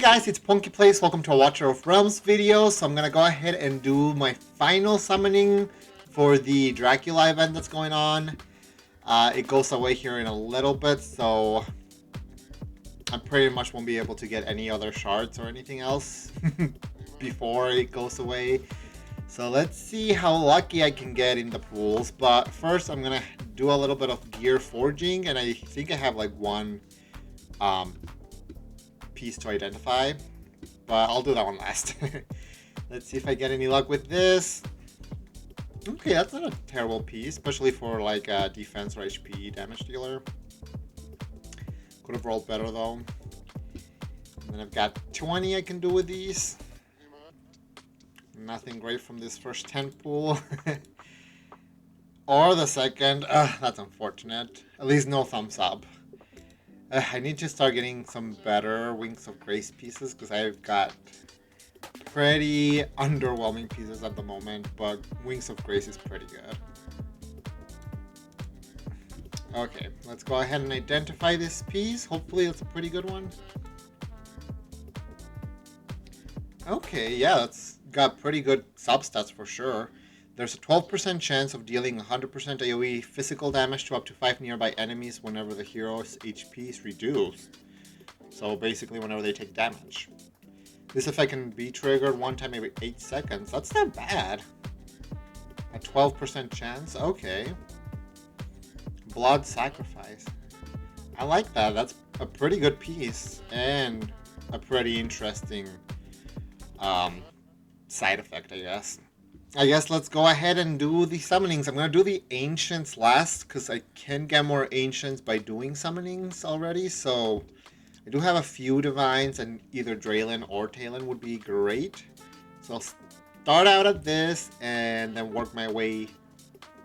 guys, it's PonkyPlays. Welcome to a Watcher of Realms video. So I'm gonna go ahead and do my final summoning for the Dracula event that's going on. It goes away here in a little bit, so I pretty much won't be able to get any other shards or anything else before it goes away. So let's see how lucky I can get in the pools. But first I'm gonna do a little bit of gear forging, and I think I have like one piece to identify, but I'll do that one last. Let's see if I get any luck with this. Okay, that's not a terrible piece, especially for like a defense or HP damage dealer. Could have rolled better though. And then I've got 20 I can do with these. Nothing great from this first 10 pool. Or the second. That's unfortunate. At least no thumbs up. I need to start getting some better Wings of Grace pieces because I've got pretty underwhelming pieces at the moment, but Wings of Grace is pretty good. Okay, let's go ahead and identify this piece. Hopefully it's a pretty good one. Okay, yeah, that's got pretty good substats for sure. There's a 12% chance of dealing 100% AoE physical damage to up to 5 nearby enemies whenever the hero's HP is reduced. So basically whenever they take damage. This effect can be triggered one time every 8 seconds. That's not bad. A 12% chance? Okay. Blood Sacrifice. I like that. That's a pretty good piece. And a pretty interesting side effect, I guess. Let's go ahead and do the summonings. I'm going to do the Ancients last because I can get more Ancients by doing summonings already. So I do have a few Divines, and either Draylen or Talon would be great. So I'll start out at this and then work my way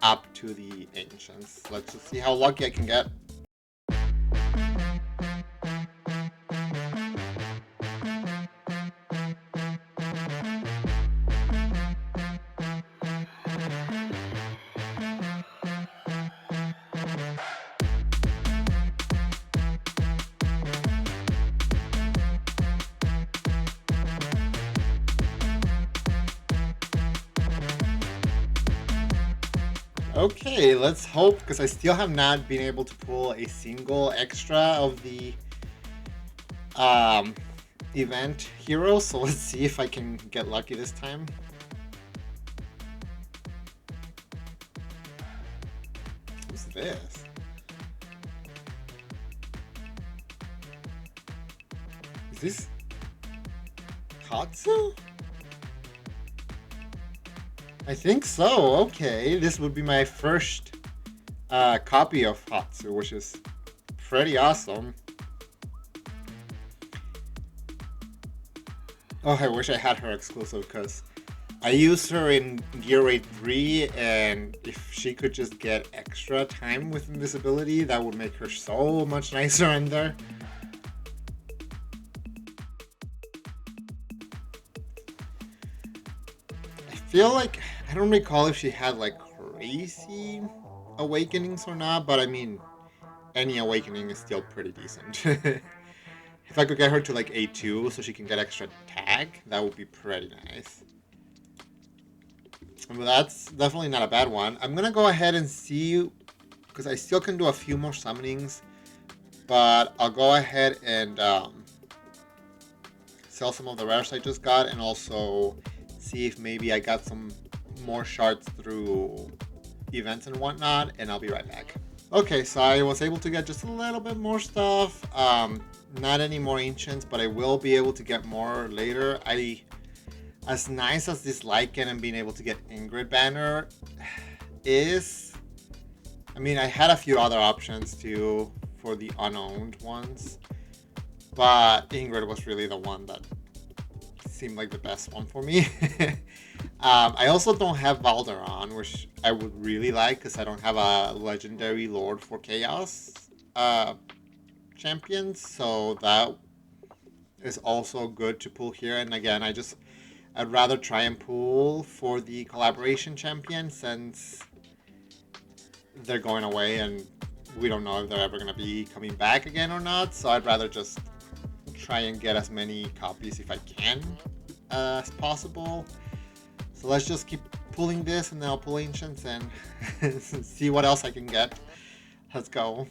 up to the Ancients. Let's just see how lucky I can get. Okay, let's hope, because I still have not been able to pull a single extra of the event hero, so let's see if I can get lucky this time. Who's this? Is this Hatsu? I think so. Okay, this would be my first copy of Hatsu, which is pretty awesome. Oh, I wish I had her exclusive because I used her in Gear Raid 3, and if she could just get extra time with invisibility, that would make her so much nicer in there. I feel like, I don't recall if she had like crazy awakenings or not, but I mean, any awakening is still pretty decent. If I could get her to like A2 so she can get extra tag, that would be pretty nice. But that's definitely not a bad one. I'm gonna go ahead and see, because I still can do a few more summonings, but I'll go ahead and sell some of the rares I just got, and also see if maybe I got some more shards through events and whatnot, and I'll be right back. Okay, so I was able to get just a little bit more stuff. Not any more Ancients, but I will be able to get more later. As nice as this Lycan and being able to get Ingrid banner is, I mean, I had a few other options too for the unowned ones, but Ingrid was really the one that seemed like the best one for me. I also don't have Valderon, which I would really like because I don't have a legendary Lord for Chaos champion, so that is also good to pull here. And again, I'd rather try and pull for the collaboration champion since they're going away and we don't know if they're ever going to be coming back again or not, so I'd rather just try and get as many copies if I can as possible. So let's just keep pulling this, and then I'll pull ancients and see what else I can get. Let's go.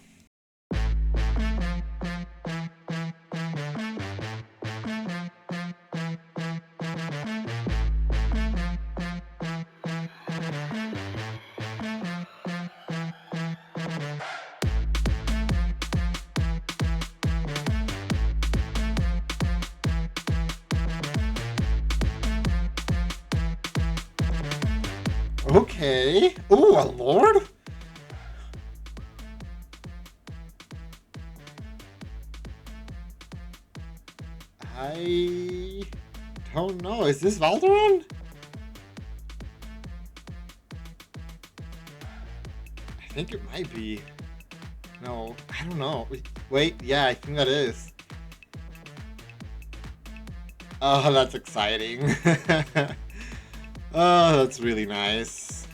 Okay. Ooh, a lord? I don't know. Is this Valderon? I think it might be. No, I don't know. Wait, yeah, I think that is. Oh, that's exciting. Oh, that's really nice.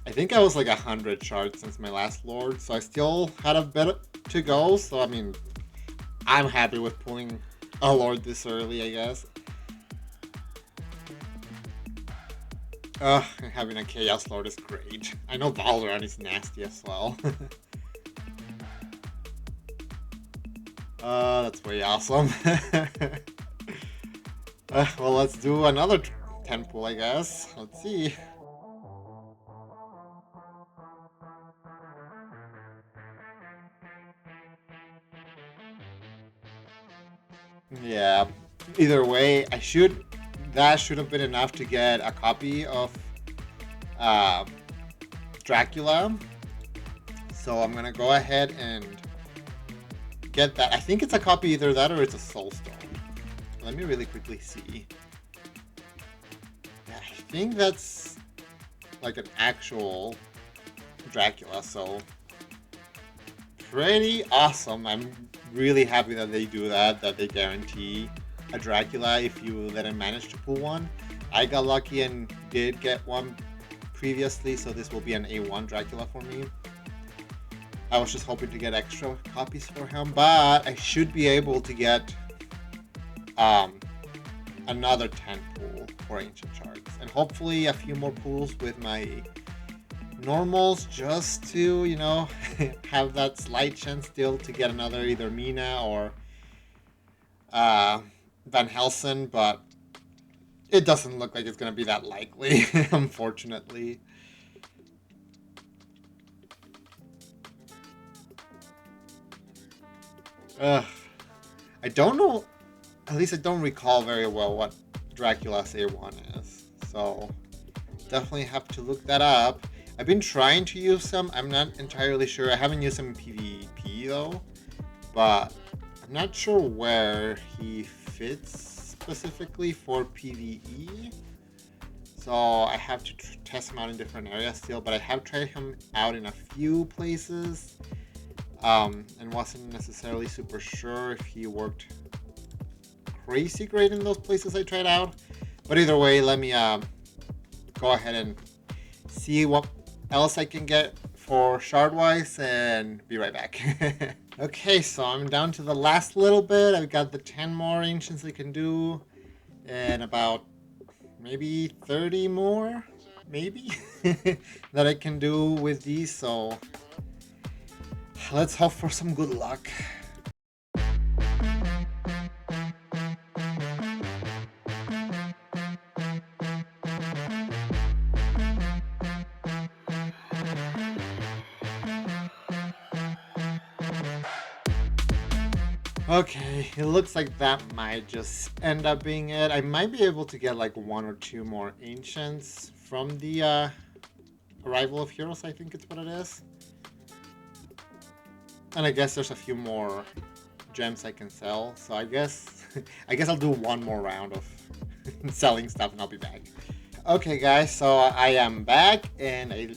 I think I was like 100 shards since my last lord, so I still had a bit to go. So, I mean, I'm happy with pulling a lord this early, I guess. Having a Chaos Lord is great. I know Valderon is nasty as well. That's way awesome. Well, let's do another 10 pull, I guess. Let's see. Yeah, either way, that should have been enough to get a copy of Dracula. So I'm gonna go ahead and get that. I think it's a copy, either that or it's a soulstone. Let me really quickly see. Yeah, I think that's like an actual Dracula, so pretty awesome. I'm really happy that they do that they guarantee a Dracula if you let him manage to pull one. I got lucky and did get one previously, so this will be an A1 Dracula for me. I was just hoping to get extra copies for him, but I should be able to get another 10 pull for Ancient Shards, and hopefully a few more pulls with my normals, just to, you know, have that slight chance still to get another either Mina or Van Helsing, but it doesn't look like it's going to be that likely, unfortunately. I don't know, at least I don't recall very well what Dracula's A1 is, so definitely have to look that up. I've been trying to use them. I'm not entirely sure. I haven't used him in PvP though, but I'm not sure where he fits specifically for PvE. So I have to test him out in different areas still, but I have tried him out in a few places, and wasn't necessarily super sure if he worked crazy great in those places I tried out. But either way, let me go ahead and see what else I can get for shard-wise and be right back. Okay, so I'm down to the last little bit. I've got the 10 more ancients I can do, and about maybe 30 more, maybe, that I can do with these, so let's hope for some good luck. Okay, it looks like that might just end up being it. I might be able to get like 1 or 2 more ancients from the Arrival of Heroes, I think it's what it is. And I guess there's a few more gems I can sell, so I guess I'll do one more round of selling stuff and I'll be back. Okay guys, so I am back and I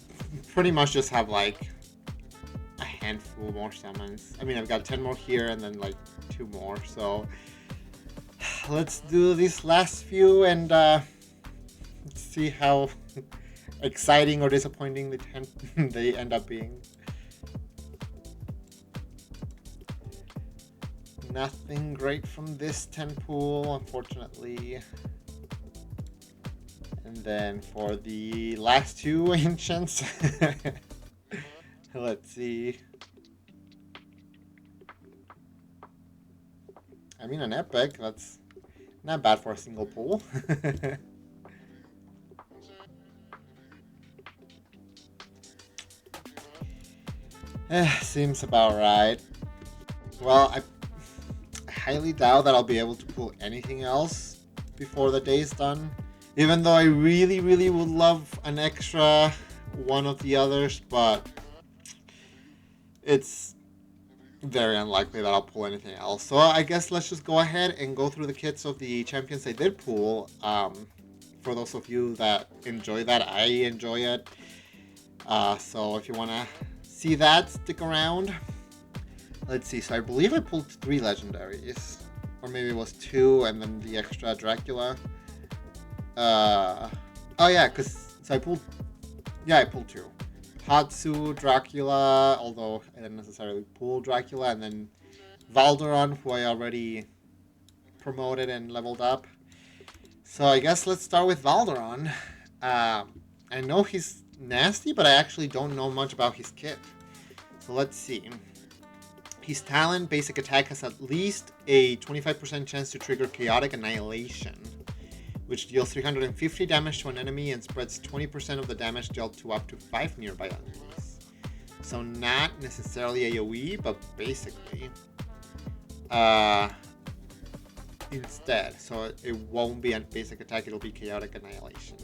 pretty much just have like a handful more summons. I mean, I've got 10 more here and then like 2 more, so let's do these last few and see how exciting or disappointing they end up being. Nothing great from this 10 pool, unfortunately. And then for the last two ancients, let's see. I mean, an epic, that's not bad for a single pool. Seems about right. Well, I highly doubt that I'll be able to pull anything else before the day's done. Even though I really, really would love an extra one of the others, but it's very unlikely that I'll pull anything else. So I guess let's just go ahead and go through the kits of the champions I did pull. For those of you that enjoy that, I enjoy it. So if you want to see that, stick around. Let's see, so I believe I pulled 3 legendaries. Or maybe it was 2 and then the extra Dracula. Oh yeah, so I pulled 2. Hatsu, Dracula, although I didn't necessarily pull Dracula, and then Valderon, who I already promoted and leveled up. So I guess let's start with Valderon. I know he's nasty, but I actually don't know much about his kit. So let's see. His talent, basic attack, has at least a 25% chance to trigger Chaotic Annihilation, which deals 350 damage to an enemy and spreads 20% of the damage dealt to up to 5 nearby enemies. So not necessarily AoE, but basically. Instead, so it won't be a basic attack, it'll be Chaotic Annihilation.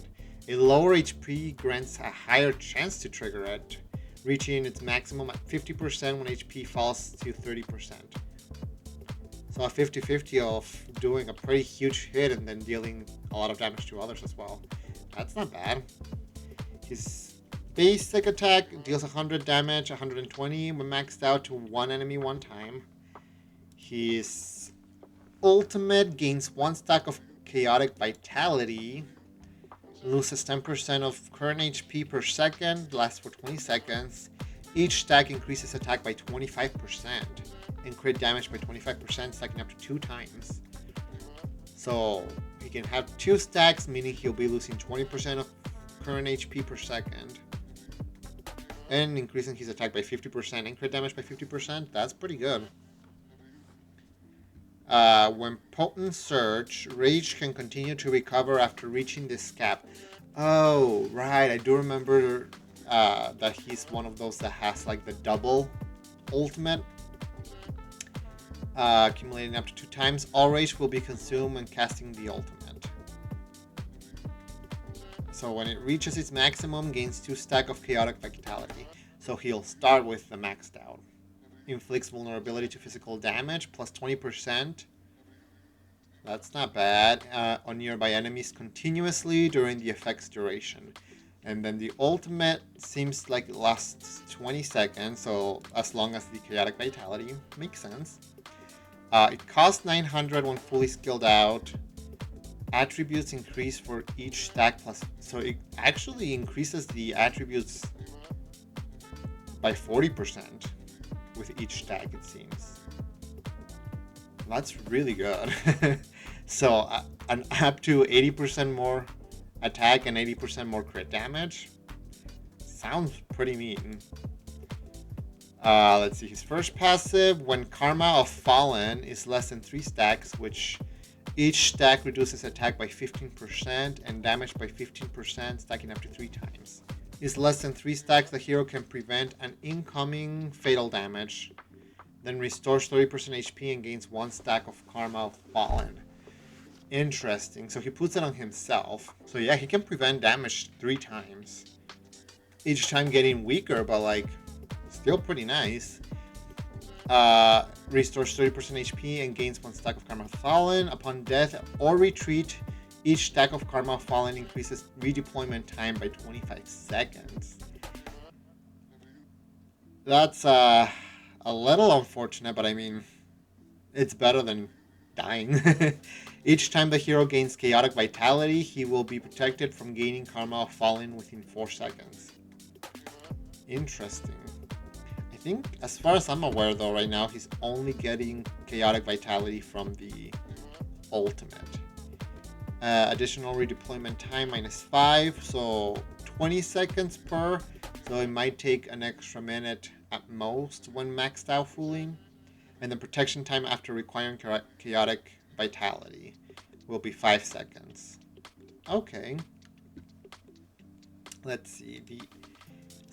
A lower HP grants a higher chance to trigger it, reaching its maximum at 50% when HP falls to 30%. So a 50-50 of doing a pretty huge hit and then dealing a lot of damage to others as well. That's not bad. His basic attack deals 100 damage, 120 when maxed out to one enemy one time. His ultimate gains 1 stack of Chaotic Vitality, loses 10% of current HP per second, lasts for 20 seconds. Each stack increases attack by 25% and crit damage by 25%, stacking up to 2 times. So he can have 2 stacks, meaning he'll be losing 20% of current HP per second and increasing his attack by 50% and crit damage by 50%. That's pretty good. When Potent Surge, Rage can continue to recover after reaching this cap. Oh, right. I do remember that he's one of those that has like the double ultimate. Accumulating up to 2 times. All Rage will be consumed when casting the ultimate. So when it reaches its maximum, gains 2 stack of Chaotic Vitality. So he'll start with the maxed out. Inflicts vulnerability to physical damage, plus 20%. That's not bad. On nearby enemies continuously during the effect's duration. And then the ultimate seems like it lasts 20 seconds, so as long as the Chaotic Vitality. Makes sense. It costs 900 when fully skilled out. Attributes increase for each stack plus... So it actually increases the attributes by 40%. With each stack, it seems. That's really good. So an up to 80% more attack and 80% more crit damage sounds pretty mean. Let's see, his first passive, when Karma of Fallen is less than 3 stacks, which each stack reduces attack by 15% and damage by 15%, stacking up to 3 times. Is less than 3 stacks, the hero can prevent an incoming fatal damage, then restores 30% HP and gains 1 stack of Karma of Fallen. Interesting. So he puts it on himself. So yeah, he can prevent damage 3 times. Each time getting weaker, but like, still pretty nice. Restores 30% HP and gains 1 stack of Karma of Fallen. Upon death or retreat, each stack of Karma of Fallen increases redeployment time by 25 seconds. That's a little unfortunate, but I mean, it's better than dying. Each time the hero gains Chaotic Vitality, he will be protected from gaining Karma of Fallen within 4 seconds. Interesting. I think, as far as I'm aware though, right now he's only getting chaotic vitality from the ultimate. Additional redeployment time -5, so 20 seconds per. So it might take an extra minute at most when maxed out fully. And the protection time after requiring chaotic vitality will be 5 seconds. Okay. Let's see. The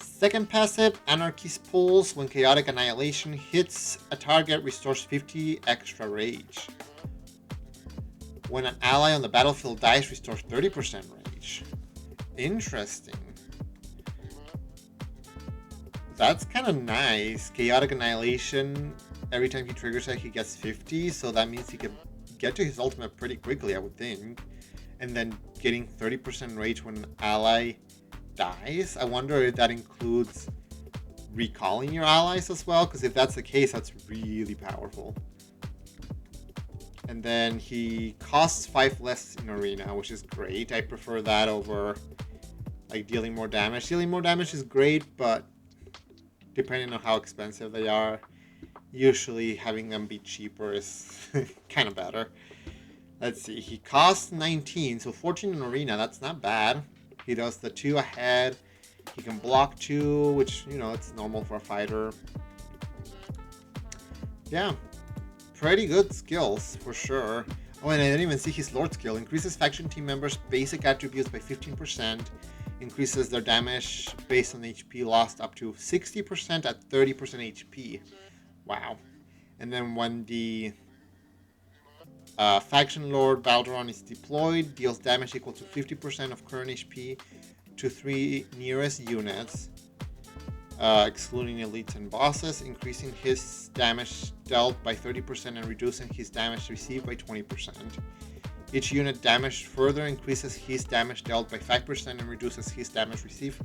second passive, Anarchy's Pulse. When chaotic annihilation hits a target, restores 50 extra rage. When an ally on the battlefield dies, restores 30% rage. Interesting. That's kind of nice. Chaotic annihilation, every time he triggers it, he gets 50. So that means he can get to his ultimate pretty quickly, I would think. And then getting 30% rage when an ally dies. I wonder if that includes recalling your allies as well, because if that's the case, that's really powerful. And then he costs 5 less in arena, which is great. I prefer that over like dealing more damage. Dealing more damage is great, but depending on how expensive they are, usually having them be cheaper is kind of better. Let's see, he costs 19, so 14 in arena, that's not bad. He does the 2 ahead. He can block 2, which, you know, it's normal for a fighter. Yeah, pretty good skills for sure. Oh, and I didn't even see his Lord skill. Increases faction team members' basic attributes by 15%. Increases their damage based on HP lost up to 60% at 30% HP. Wow. And then when the Faction Lord Balderon is deployed, deals damage equal to 50% of current HP to 3 nearest units, excluding elites and bosses, increasing his damage dealt by 30% and reducing his damage received by 20%. Each unit damaged further increases his damage dealt by 5% and reduces his damage received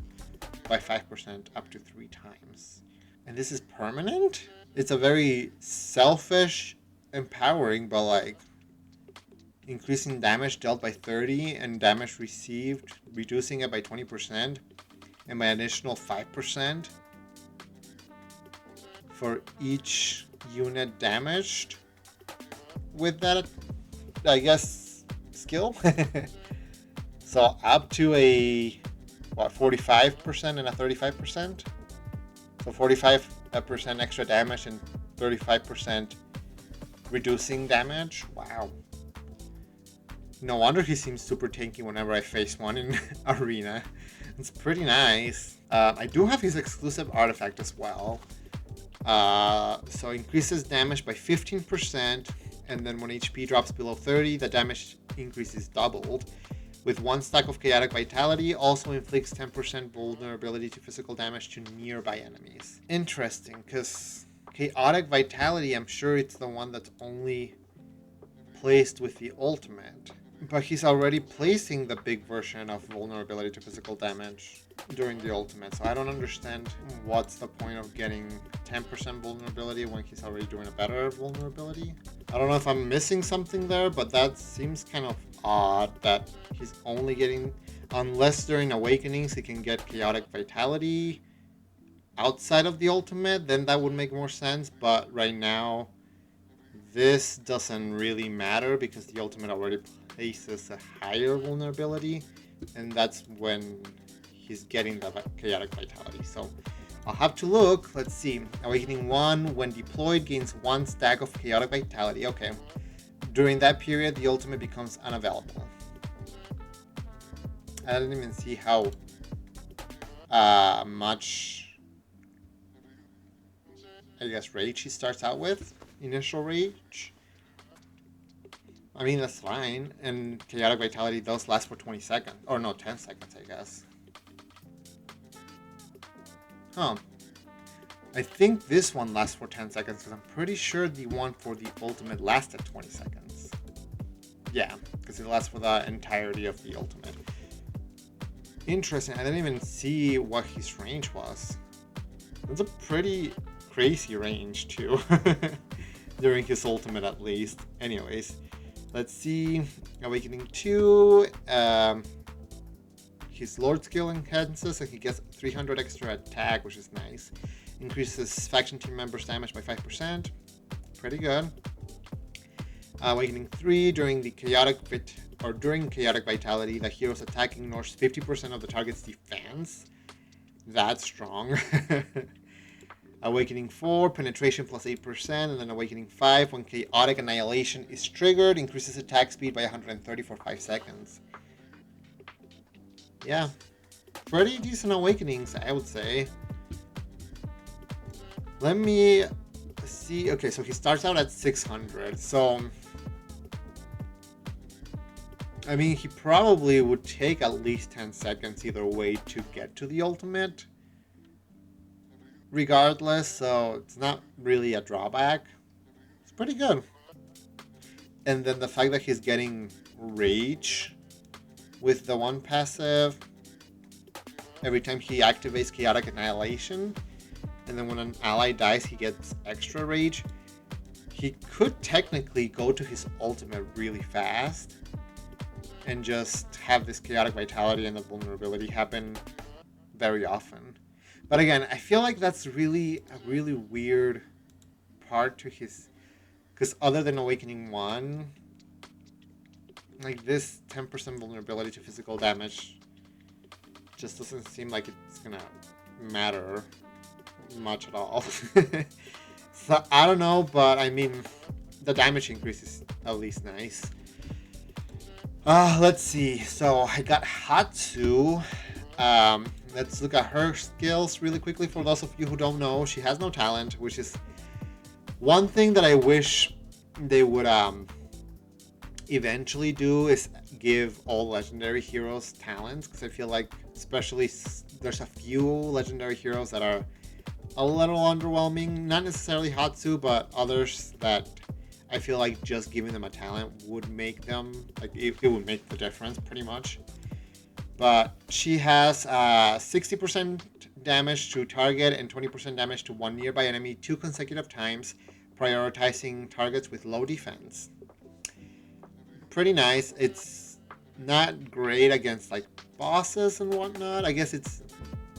by 5% up to 3 times. And this is permanent? It's a very selfish, empowering, but like increasing damage dealt by 30 and damage received, reducing it by 20% and by an additional 5% for each unit damaged with that, I guess, skill. So up to a, what, 45% and a 35%? So 45% extra damage and 35% reducing damage. Wow. No wonder he seems super tanky whenever I face one in arena. It's pretty nice. I do have his exclusive artifact as well. So increases damage by 15%, and then when HP drops below 30, the damage increase is doubled. With 1 stack of Chaotic Vitality, also inflicts 10% vulnerability to physical damage to nearby enemies. Interesting, because Chaotic Vitality, I'm sure it's the one that's only placed with the ultimate. But he's already placing the big version of vulnerability to physical damage during the ultimate, so I don't understand what's the point of getting 10% vulnerability when he's already doing a better vulnerability. I don't know if I'm missing something there, but that seems kind of odd that he's only getting, unless during Awakenings he can get Chaotic Vitality outside of the ultimate, then that would make more sense, but right now this doesn't really matter because the ultimate already places a higher vulnerability, and that's when he's getting the Chaotic Vitality. So I'll have to look. Let's see. Awakening 1, when deployed, gains 1 stack of Chaotic Vitality. Okay. During that period, the ultimate becomes unavailable. I didn't even see how much, I guess, rage he starts out with. Initial rage. I mean, that's fine. And Chaotic Vitality does last for 20 seconds. Or no, 10 seconds, I guess. Huh. I think this one lasts for 10 seconds because I'm pretty sure the one for the ultimate lasted 20 seconds. Yeah, because it lasts for the entirety of the ultimate. Interesting. I didn't even see what his range was. It's a pretty crazy range, too. During his ultimate, at least. Anyways. Let's see, Awakening 2, his Lord skill enhances and he gets 300 extra attack, which is nice. Increases faction team members' damage by 5%. Pretty good. Awakening 3, during chaotic vitality, the hero's attack ignores 50% of the target's defense. That's strong. Awakening 4, penetration plus 8%, and then Awakening 5, when chaotic annihilation is triggered, increases attack speed by 130 for 5 seconds. Yeah, pretty decent awakenings, I would say. Let me see. Okay, so he starts out at 600, so I mean, he probably would take at least 10 seconds either way to get to the ultimate. Regardless, so it's not really a drawback. It's pretty good. And then the fact that he's getting rage with the one passive every time he activates chaotic annihilation, and then when an ally dies he gets extra rage. He could technically go to his ultimate really fast and just have this chaotic vitality and the vulnerability happen very often. But again, I feel like that's really a really weird part to his, because other than Awakening 1, like this 10% vulnerability to physical damage just doesn't seem like it's gonna matter much at all. So I don't know, but I mean, the damage increase is at least nice. Let's see. So I got Hatsu. Let's look at her skills really quickly. For those of you who don't know, she has no talent, which is one thing that I wish they would eventually do, is give all legendary heroes talents, because I feel like especially there's a few legendary heroes that are a little underwhelming. Not necessarily Hatsu, but others that I feel like just giving them a talent would make them, like it would make the difference pretty much. But she has 60% damage to target and 20% damage to one nearby enemy 2 consecutive times, prioritizing targets with low defense. Pretty nice. It's not great against like bosses and whatnot. I guess it's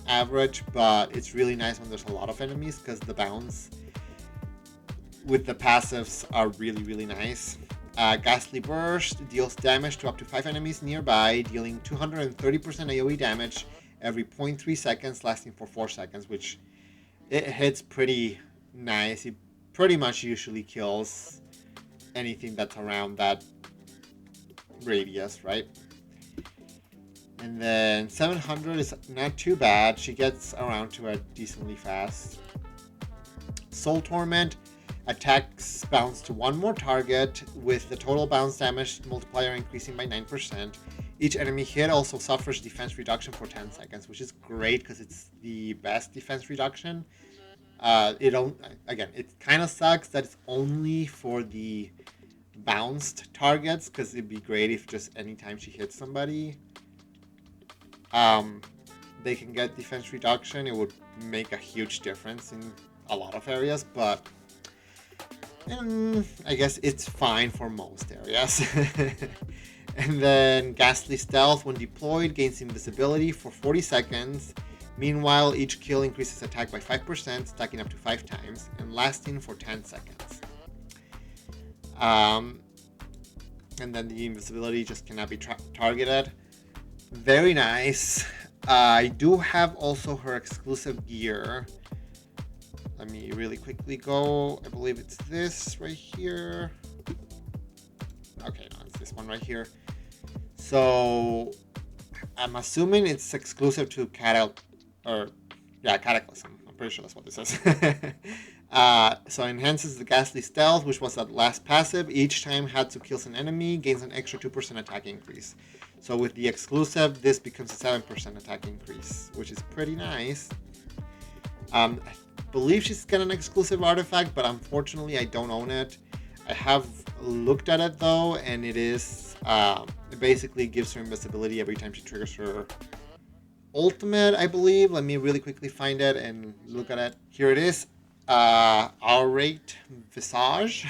average, but it's really nice when there's a lot of enemies, because the bounce with the passives are really, really nice. Ghastly Burst deals damage to up to 5 enemies nearby, dealing 230% AoE damage every 0.3 seconds, lasting for 4 seconds, which it hits pretty nice. It pretty much usually kills anything that's around that radius, right? And then 700 is not too bad. She gets around to it decently fast. Soul Torment. Attacks bounce to one more target, with the total bounce damage multiplier increasing by 9%. Each enemy hit also suffers defense reduction for 10 seconds, which is great because it's the best defense reduction. It kind of sucks that it's only for the bounced targets, because it'd be great if just anytime she hits somebody, they can get defense reduction. It would make a huge difference in a lot of areas, but I guess it's fine for most areas. And then Ghastly Stealth, when deployed, gains invisibility for 40 seconds. Meanwhile, each kill increases attack by 5%, stacking up to 5 times, and lasting for 10 seconds. And then the invisibility just cannot be targeted. Very nice. I do have also her exclusive gear. Let me really quickly go. I believe it's this right here. Okay, no, it's this one right here. So I'm assuming it's exclusive to Cataclysm. I'm pretty sure that's what this is. So enhances the Ghastly Stealth, which was that last passive. Each time Hatsu kills an enemy, gains an extra 2% attack increase. So with the exclusive, this becomes a 7% attack increase, which is pretty nice. I believe she's got an exclusive artifact, but unfortunately I don't own it. I have looked at it though, and it is it basically gives her invisibility every time she triggers her ultimate, I believe. Let me really quickly find it and look at it. Here it is. Aurate Visage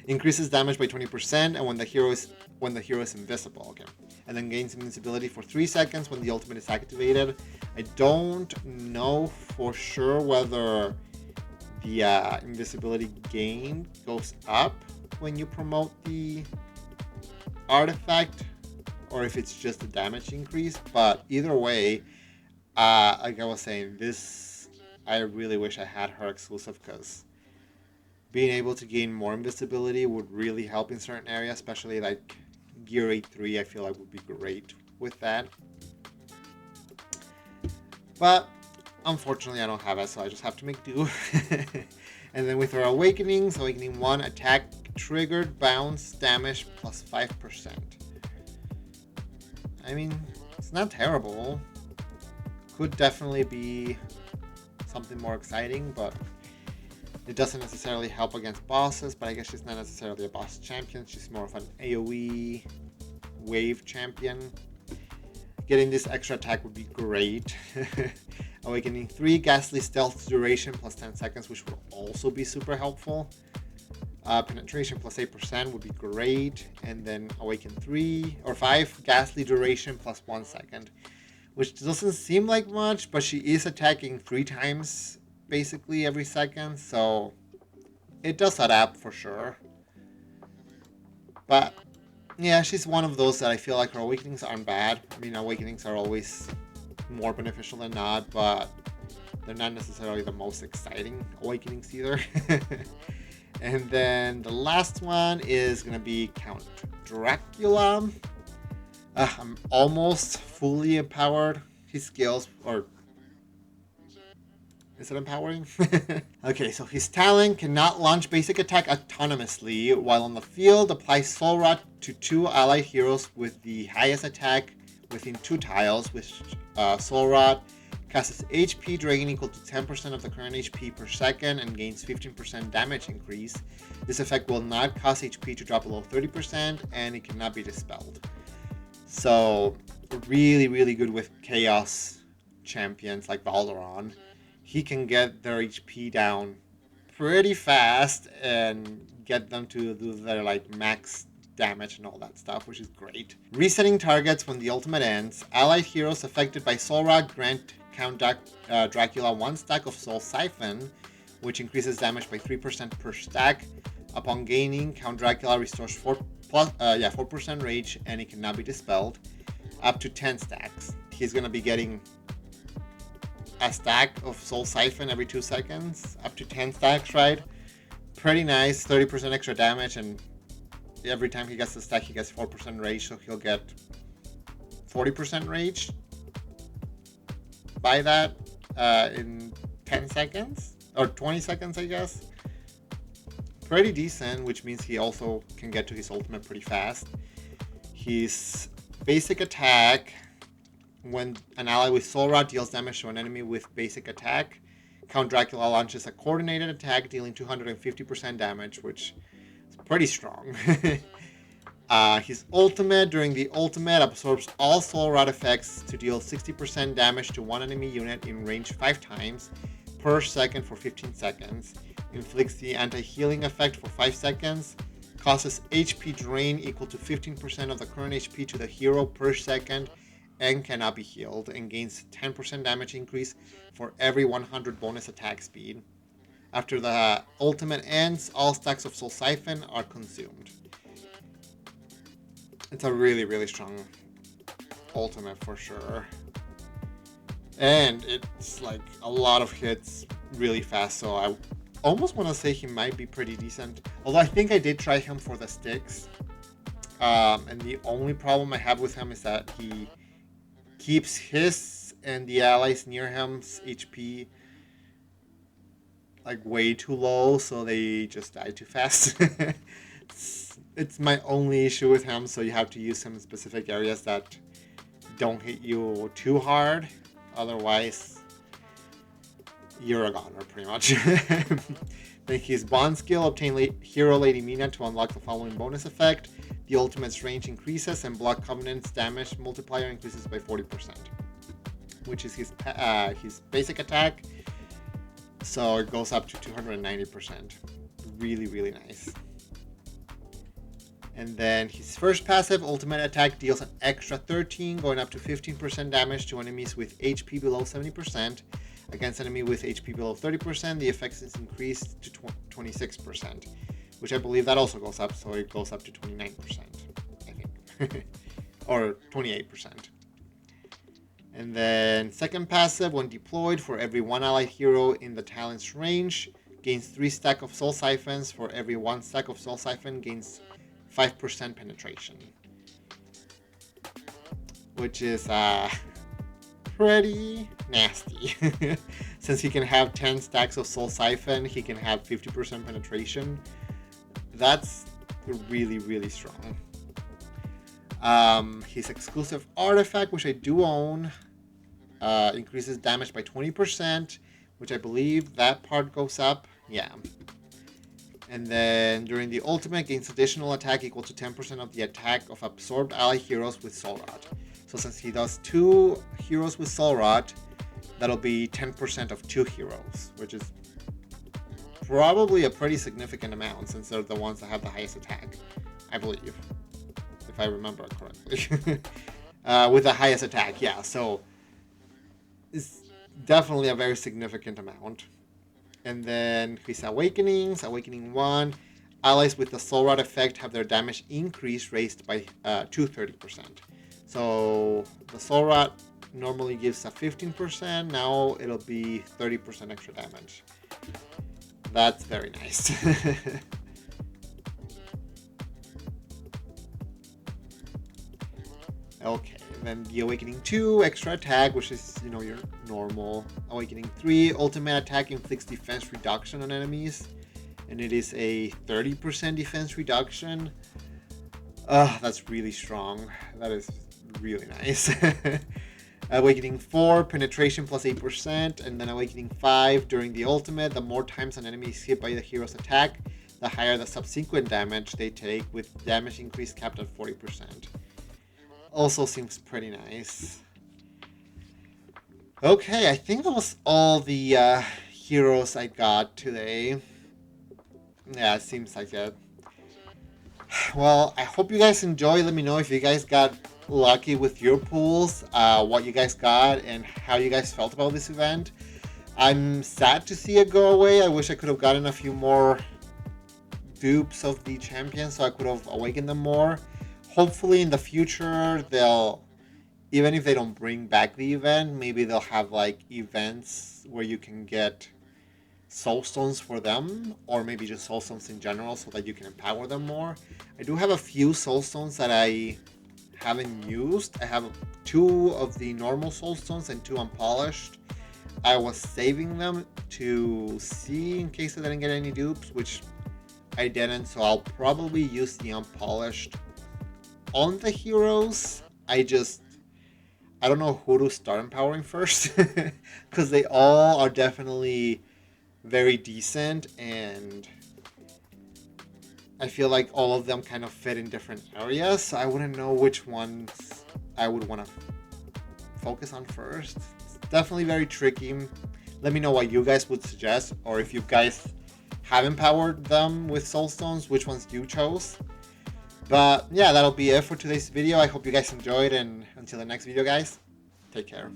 increases damage by 20%, and when the hero is invisible. Okay, and then gains invincibility for 3 seconds when the ultimate is activated. I don't know for sure whether the invisibility gain goes up when you promote the artifact or if it's just a damage increase, but either way, like I was saying, this, I really wish I had her exclusive, because being able to gain more invisibility would really help in certain areas, especially like Gear 8-3, I feel like would be great with that. But unfortunately I don't have it, so I just have to make do. And then with her Awakenings, Awakening 1, attack triggered, bounce, damage plus 5%. I mean, it's not terrible. Could definitely be something more exciting, but it doesn't necessarily help against bosses. But I guess she's not necessarily a boss champion. She's more of an AoE wave champion. Getting this extra attack would be great. Awakening 3, Ghastly Stealth duration plus 10 seconds, which would also be super helpful. Penetration plus 8% would be great. And then Awaken 3 or 5, Ghastly duration plus 1 second, which doesn't seem like much, but she is attacking 3 times basically every second, so it does add up for sure. But yeah, she's one of those that I feel like her Awakenings aren't bad. I mean, Awakenings are always more beneficial than not, but they're not necessarily the most exciting Awakenings either. And then the last one is going to be Count Dracula. I'm almost fully empowered. His skills, or is it empowering? Okay, so his talent cannot launch basic attack autonomously. While on the field, apply Soul Rod to 2 allied heroes with the highest attack within 2 tiles, which Soul Rod casts HP drain equal to 10% of the current HP per second and gains 15% damage increase. This effect will not cause HP to drop below 30%, and it cannot be dispelled. So really, really good with Chaos champions like Valderon. He can get their HP down pretty fast and get them to do their like max damage and all that stuff, which is great. Resetting targets when the ultimate ends. Allied heroes affected by Soul Rod grant Count Dracula 1 stack of Soul Siphon, which increases damage by 3% per stack. Upon gaining, Count Dracula restores 4% rage, and it cannot be dispelled, up to 10 stacks. He's going to be getting a stack of Soul Siphon every 2 seconds, up to 10 stacks, right? Pretty nice, 30% extra damage, and every time he gets the stack, he gets 4% rage, so he'll get 40% rage by that in 10 seconds, or 20 seconds, I guess. Pretty decent, which means he also can get to his ultimate pretty fast. His basic attack, when an ally with Soul Rod deals damage to an enemy with basic attack, Count Dracula launches a coordinated attack dealing 250% damage, which is pretty strong. His ultimate, during the ultimate, absorbs all Soul Rod effects to deal 60% damage to one enemy unit in range 5 times per second for 15 seconds. Inflicts the anti-healing effect for 5 seconds. Causes HP drain equal to 15% of the current HP to the hero per second and cannot be healed, and gains 10% damage increase for every 100 bonus attack speed. After the ultimate ends, all stacks of Soul Siphon are consumed. It's a really, really strong ultimate for sure. And it's like a lot of hits really fast, so I almost want to say he might be pretty decent. Although I think I did try him for the sticks. And the only problem I have with him is that he keeps his and the allies near him's HP like way too low, so they just die too fast. It's my only issue with him, so you have to use him in specific areas that don't hit you too hard. Otherwise, you're a goner, pretty much. Then his bond skill, obtain Hero Lady Mina to unlock the following bonus effect. The ultimate's range increases and Blood Covenant's damage multiplier increases by 40%, which is his basic attack. So it goes up to 290%. Really, really nice. And then his first passive, ultimate attack, deals an extra 13, going up to 15% damage to enemies with HP below 70%. Against enemy with HP below 30%, the effect is increased to 26%, which I believe that also goes up, so it goes up to 29%, I think, or 28%. And then second passive, when deployed, for every one allied hero in the talent's range, gains 3 stack of soul siphons. For every 1 stack of soul siphon, gains 5% penetration, which is pretty nasty. Since he can have 10 stacks of soul siphon, he can have 50% penetration. That's really, really strong. His exclusive artifact, which I do own, increases damage by 20%, which I believe that part goes up. Yeah. And then during the ultimate, gains additional attack equal to 10% of the attack of absorbed ally heroes with Soul Rot. So since he does 2 heroes with Soul Rot, that'll be 10% of 2 heroes, which is probably a pretty significant amount since they're the ones that have the highest attack, I believe, if I remember correctly. With the highest attack, yeah. So it's definitely a very significant amount. And then his awakenings, awakening 1, allies with the Soul Rot effect have their damage increase raised by to 30%. So the Soul Rot normally gives a 15%, now it'll be 30% extra damage. That's very nice. Okay, then the Awakening 2, extra attack, which is, your normal. Awakening 3, ultimate attack inflicts defense reduction on enemies, and it is a 30% defense reduction. That's really strong. That is really nice. Awakening 4, penetration plus 8%, and then Awakening 5, during the ultimate, the more times an enemy is hit by the hero's attack, the higher the subsequent damage they take, with damage increase capped at 40%. Also seems pretty nice. Okay, I think that was all the heroes I got today. Yeah, it seems like it. Well, I hope you guys enjoy. Let me know if you guys got lucky with your pools, what you guys got, and how you guys felt about this event. I'm sad to see it go away. I wish I could have gotten a few more dupes of the champions so I could have awakened them more. Hopefully in the future they'll, even if they don't bring back the event, maybe they'll have like events where you can get soul stones for them, or maybe just soul stones in general so that you can empower them more. I do have a few soul stones that I haven't used. I have 2 of the normal soul stones and 2 unpolished. I was saving them to see in case I didn't get any dupes, which I didn't, so I'll probably use the unpolished on the heroes. I don't know who to start empowering first, because they all are definitely very decent, and I feel like all of them kind of fit in different areas, so I wouldn't know which ones I would want to focus on first. It's definitely very tricky. Let me know what you guys would suggest, or if you guys have empowered them with soul stones, which ones you chose. But yeah, that'll be it for today's video. I hope you guys enjoyed, and until the next video, guys, take care.